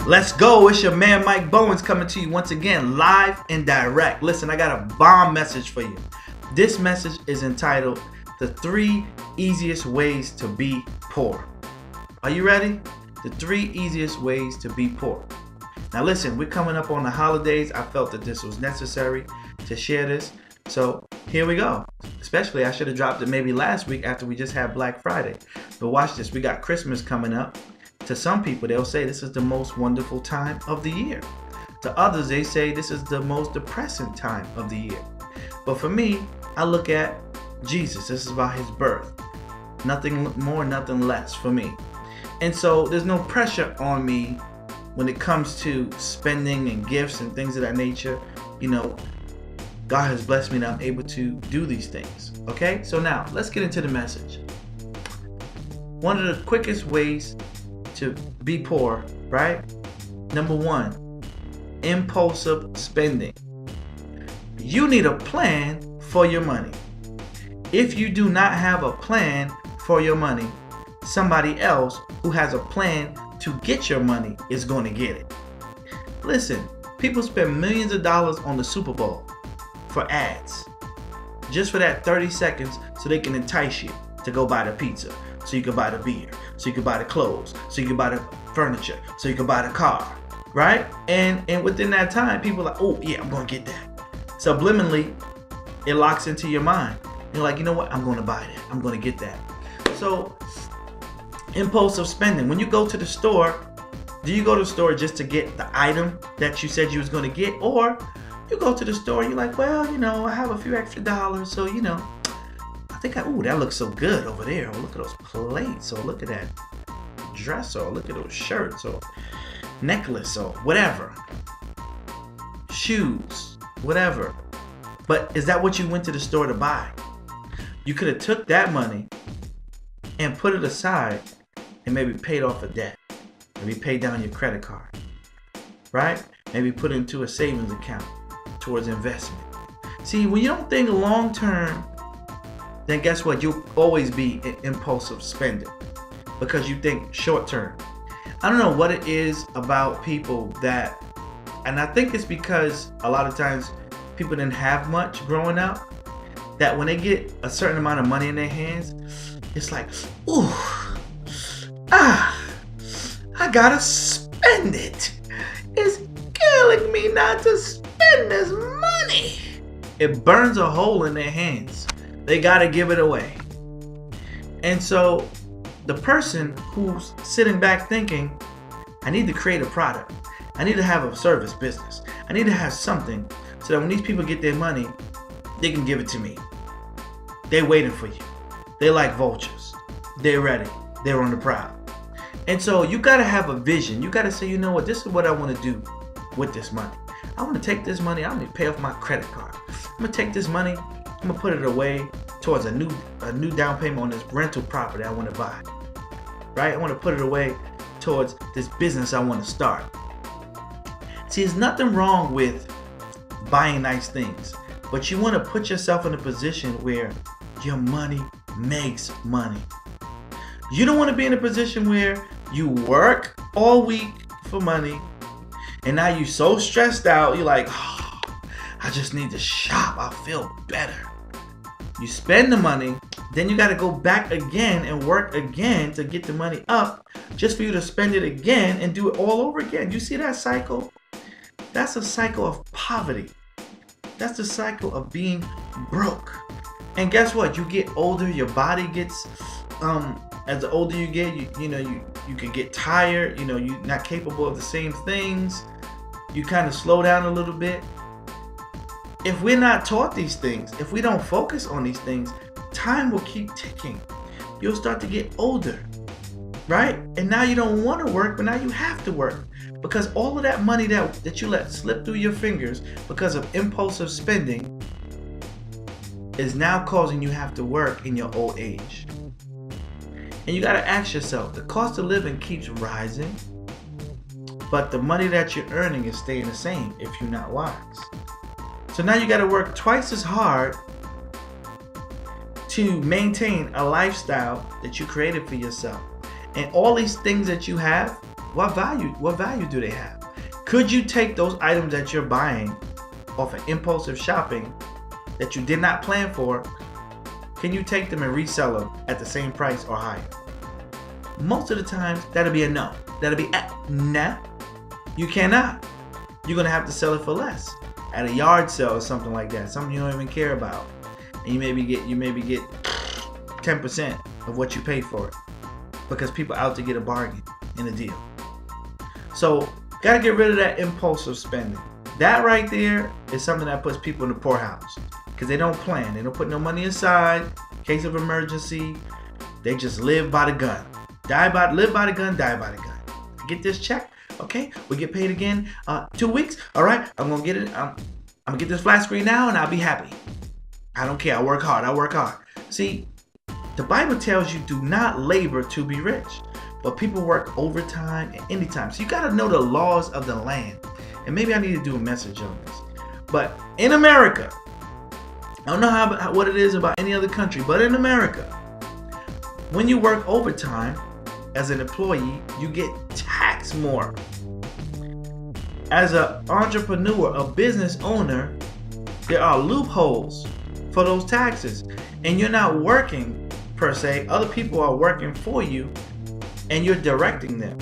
Let's go. It's your man Mike Bowens coming to you once again live and direct. Listen, I got a bomb message for you. This message is entitled The 3 Easiest Ways to Be Poor. Are you ready? The 3 easiest ways to be poor. Now listen, we're coming up on the holidays. I felt that this was necessary to share this. So here we go. Especially I should have dropped it maybe last week after we just had Black Friday. But watch this. We got Christmas coming up. To some people, they'll say this is the most wonderful time of the year. To others, they say this is the most depressing time of the year. But for me, I look at Jesus. This is about his birth. Nothing more, nothing less for me. And so there's no pressure on me when it comes to spending and gifts and things of that nature. You know, God has blessed me and I'm able to do these things. Okay, so now let's get into the message. One of the quickest ways to be poor, right? Number 1, impulsive spending. You need a plan for your money. If you do not have a plan for your money, somebody else who has a plan to get your money is going to get it. Listen, people spend millions of dollars on the Super Bowl for ads. Just for that 30 seconds so they can entice you to go buy the pizza, so you can buy the beer, so you can buy the clothes, so you can buy the furniture, so you can buy the car, right? And within that time, people are like, oh yeah, I'm going to get that. Subliminally, it locks into your mind. You're like, you know what? I'm going to buy that. I'm going to get that. So, impulsive spending. When you go to the store, do you go to the store just to get the item that you said you was going to get? Or you go to the store and you're like, well, you know, I have a few extra dollars, so, you know, I think that looks so good over there. Oh, look at those plates. Or look at that dress. Or look at those shirts. Or necklace. Or whatever. Shoes. Whatever. But is that what you went to the store to buy? You could have took that money and put it aside and maybe paid off a debt. Maybe paid down your credit card. Right? Maybe put it into a savings account towards investment. See, when you don't think long term, then guess what? You'll always be in impulsive spending because you think short term. I don't know what it is about people that, and I think it's because a lot of times people didn't have much growing up, that when they get a certain amount of money in their hands, it's like, ooh, I gotta spend it. It's killing me not to spend this money. It burns a hole in their hands. They gotta give it away. And so the person who's sitting back thinking, I need to create a product. I need to have a service business. I need to have something so that when these people get their money, they can give it to me. They're waiting for you. They like vultures. They're ready. They're on the prowl. And so you gotta have a vision. You gotta say, you know what, this is what I wanna do with this money. I wanna take this money, I'm gonna pay off my credit card. I'm gonna take this money, I'm gonna put it away towards a new down payment on this rental property I want to buy. Right? I want to put it away towards this business I want to start. See, there's nothing wrong with buying nice things, but you want to put yourself in a position where your money makes money. You don't want to be in a position where you work all week for money and now you're so stressed out, you're like, oh, I just need to shop, I feel better. You spend the money, then you got to go back again and work again to get the money up just for you to spend it again and do it all over again. You see that cycle? That's a cycle of poverty. That's the cycle of being broke. And guess what? You get older, your body gets, as the older you get, you can get tired, you're not capable of the same things. You kind of slow down a little bit. If we're not taught these things, if we don't focus on these things, time will keep ticking. You'll start to get older, right? And now you don't want to work, but now you have to work. Because all of that money that you let slip through your fingers because of impulsive spending is now causing you have to work in your old age. And you got to ask yourself, the cost of living keeps rising, but the money that you're earning is staying the same if you're not wise. So now you got to work twice as hard to maintain a lifestyle that you created for yourself. And all these things that you have, What value do they have? Could you take those items that you're buying off of impulsive shopping that you did not plan for? Can you take them and resell them at the same price or higher? Most of the times, that'll be a no. That'll be no. You cannot. You're gonna have to sell it for less at a yard sale or something like that. Something you don't even care about, and you maybe get 10% of what you paid for it because people out to get a bargain and a deal. So, gotta get rid of that impulsive spending. That right there is something that puts people in the poorhouse because they don't plan. They don't put no money aside in case of emergency. They just live by the gun. Live by the gun, die by the gun. Get this check, okay? We get paid again 2 weeks. All right, I'm gonna get it. I'm gonna get this flat screen now, and I'll be happy. I don't care. I work hard. See, the Bible tells you do not labor to be rich, but people work overtime and anytime. So you gotta know the laws of the land. And maybe I need to do a message on this. But in America, I don't know what it is about any other country, but in America, when you work overtime as an employee, you get taxed more. As an entrepreneur, a business owner, there are loopholes for those taxes. And you're not working per se. Other people are working for you and you're directing them.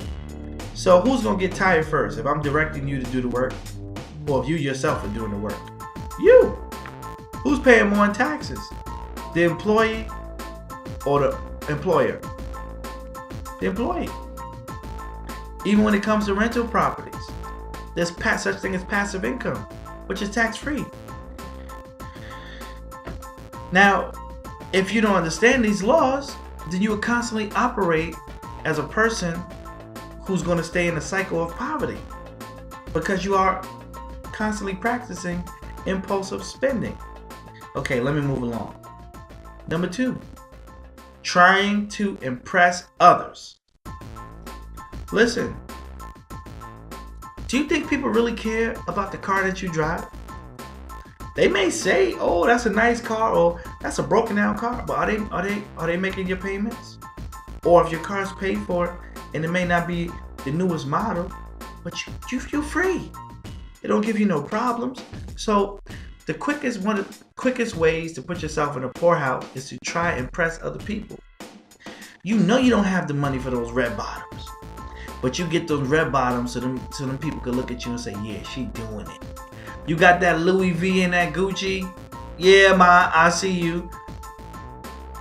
So who's going to get tired first? If I'm directing you to do the work, or if you yourself are doing the work? You. Who's paying more in taxes? The employee or the employer? The employee. Even when it comes to rental properties, there's such thing as passive income, which is tax-free. Now, if you don't understand these laws, then you will constantly operate as a person who's going to stay in a cycle of poverty because you are constantly practicing impulsive spending. Okay, let me move along. Number 2, trying to impress others. Listen, do you think people really care about the car that you drive? They may say, "Oh, that's a nice car," or "That's a broken down car," but are they making your payments? Or if your car's paid for and it may not be the newest model, but you feel free. It don't give you no problems. So one of the quickest ways to put yourself in a poorhouse is to try and impress other people. You know you don't have the money for those red bottoms, but you get those red bottoms so them people can look at you and say, "Yeah, she doing it." You got that Louis V and that Gucci? Yeah, ma, I see you.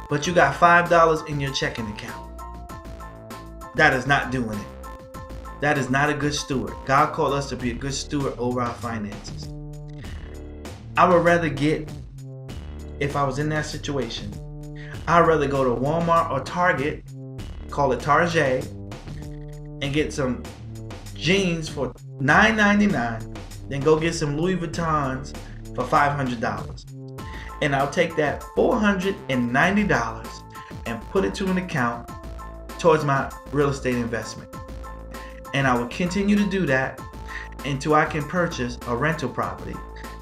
But you got $5 in your checking account. That is not doing it. That is not a good steward. God called us to be a good steward over our finances. I would rather if I was in that situation, I'd rather go to Walmart or Target, call it Target, and get some jeans for $9.99 than go get some Louis Vuittons for $500. And I'll take that $490 and put it to an account towards my real estate investment. And I will continue to do that until I can purchase a rental property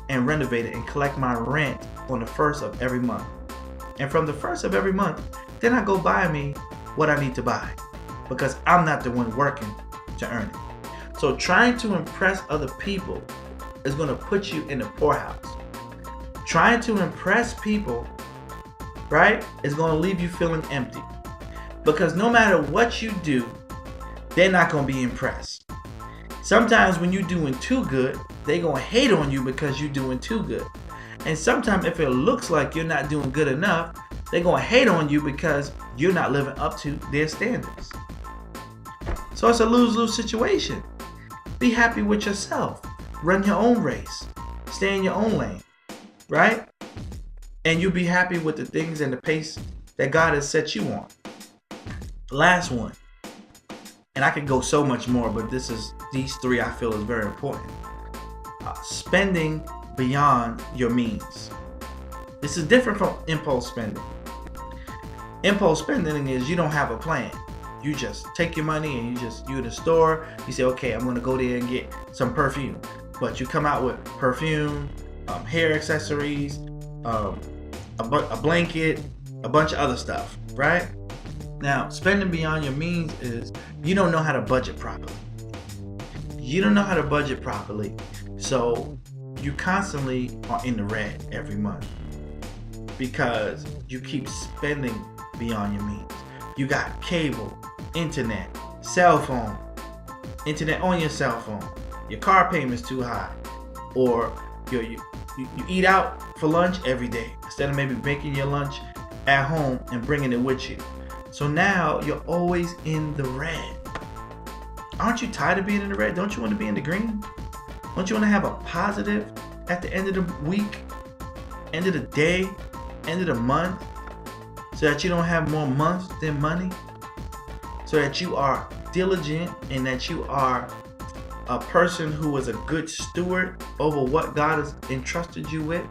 and renovate it and collect my rent on the 1st of every month. And from the 1st of every month, then I go buy me what I need to buy because I'm not the one working to earn it. So trying to impress other people is going to put you in the poorhouse. Trying to impress people, right, is going to leave you feeling empty. Because no matter what you do, they're not going to be impressed. Sometimes when you're doing too good, they're going to hate on you because you're doing too good. And sometimes if it looks like you're not doing good enough, they're going to hate on you because you're not living up to their standards. So it's a lose-lose situation. Be happy with yourself. Run your own race. Stay in your own lane. Right? And you'll be happy with the things and the pace that God has set you on. Last one. And I could go so much more, but these 3 I feel is very important. Spending beyond your means. This is different from impulse spending. Impulse spending is you don't have a plan. You just take your money and you in the store, you say, okay, I'm going to go there and get some perfume. But you come out with perfume, hair accessories, a blanket, a bunch of other stuff, right? Now, spending beyond your means is you don't know how to budget properly. You don't know how to budget properly, so you constantly are in the red every month because you keep spending beyond your means. You got cable, internet, cell phone, internet on your cell phone. Your car payment's too high, or you eat out for lunch every day instead of maybe making your lunch at home and bringing it with you. So now you're always in the red. Aren't you tired of being in the red? Don't you want to be in the green? Don't you want to have a positive at the end of the week, end of the day, end of the month, so that you don't have more months than money? So that you are diligent and that you are a person who is a good steward over what God has entrusted you with?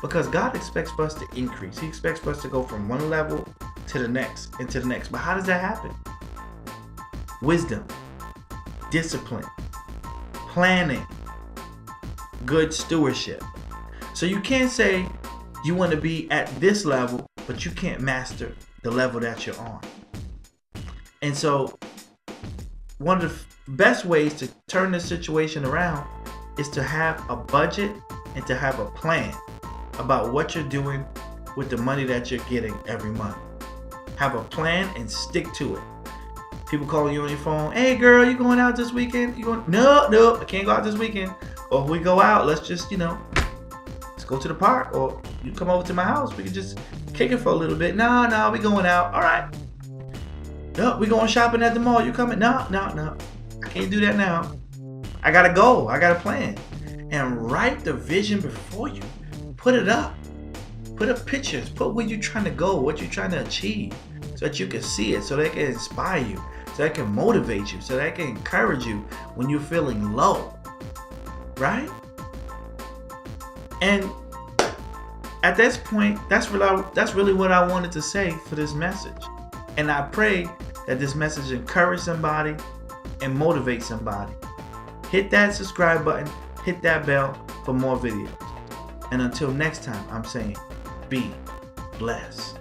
Because God expects for us to increase. He expects for us to go from one level to the next and to the next. But how does that happen? Wisdom, discipline, planning, good stewardship. So you can't say you want to be at this level, but you can't master the level that you're on. And so one of the best ways to turn this situation around is to have a budget and to have a plan about what you're doing with the money that you're getting every month. Have a plan and stick to it. People calling you on your phone, hey girl, you going out this weekend? You going? No, I can't go out this weekend. Or if we go out, let's just, let's go to the park, or you come over to my house. We can just kick it for a little bit. No, we going out. All right. No, we going shopping at the mall. You coming? No. I can't do that now. I got to go. I got a plan. And write the vision before you. Put it up. Put up pictures. Put where you're trying to go, what you're trying to achieve, so that you can see it, so that it can inspire you, so that it can motivate you, so that it can encourage you when you're feeling low. Right? And at this point, that's really what I wanted to say for this message. And I pray that this message encourage somebody and motivate somebody. Hit that subscribe button, hit that bell for more videos. And until next time, I'm saying, be blessed.